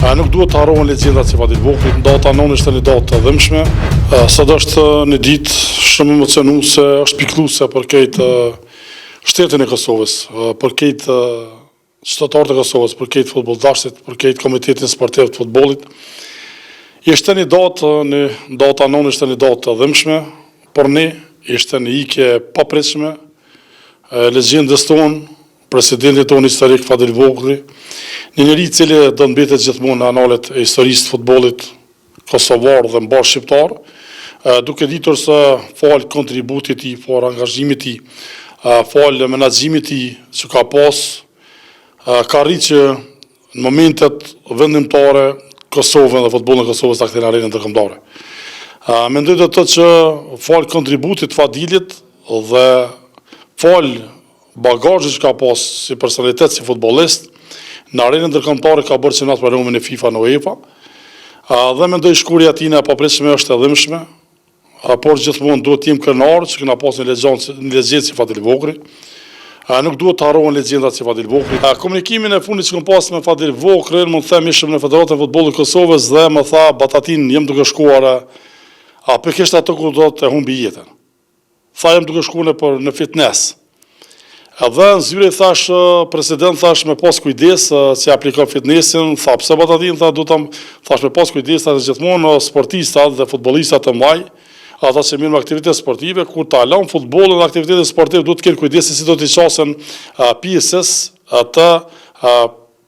Nuk duhet të harrohen legjendat si Fadil Vokri. Data 9 është një datë e dhimbshme. Sot është një ditë shumë emocionuese, është pikëlluese për këtë shtetin e Kosovës, për këtë qytetarët e Kosovës, për këtë futbolldashtit, për këtë komitetin sportiv të futbollit. Ishte një datë, data 9 është një datë e dhimbshme, por ne ishte një ikje papritshme. Legjendës tonë, presidentit tonë historik Fadil Vokri, një njeri i cili do të mbetet gjithmonë në analet e historisë të futbollit kosovar dhe mbar shqiptar, duke ditur se fal kontributit i, fal angazhimit i, fal menaxhimit i që ka pas, ka rritë që në momentet vendimtare Kosovën dhe futbollin e Kosovës ta kthejnë në arenën ndërkombëtare. Mendoj do të thotë që fal kontributit Fadilit dhe fal bagazhit që ka pas si personalitet, si futbollist, në arenën ndërkombëtare ka bërë që natë pranumin e FIFA në UEFA, dhe mendoj shkurja tina e papritshme është e dhimbshme, por gjithmonë duhet të jem krenar që kena pas një legjend si Fadil Vokri. Nuk duhet të harrohen legjendat si Fadil Vokri. Komunikimin e fundit që kam pas me Fadil Vokrin, më të them ishëm në Federatën e Futbollit të Kosovës dhe më tha Batatin, jem duke shkuar për kishte ato ku do të humbi jetën. Tha jem duke shkuar në fitness. Edhe në zyre thash, president thash me pas kujdes që aplikon fitnessin, tha pse Batatin, thash me pas kujdes të gjithmonë sportistat dhe futbollistat të maj, ata që mirë me aktivitet sportive, kur ta lan futbollin dhe aktivitetet sportive, du të kenë kujdesin si do t'i qasen pjesës të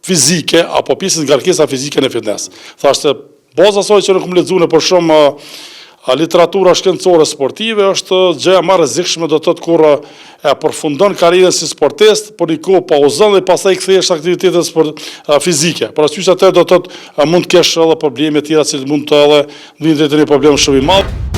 fizike, apo pjesës ngarkesa fizike në fitness. Thash të baza asaj që në kom lexuar për shumë literatura shkencore sportive është gjëja më e rrezikshme do të thotë kur e përfundon karrierën si sportist, por një kohë pauzon dhe pastaj kthehesh aktivitetet fizike. Por asysh atë do të thotë mund të kesh edhe probleme të tjera që mund të edhe ndjenjë një problem shumë i madh.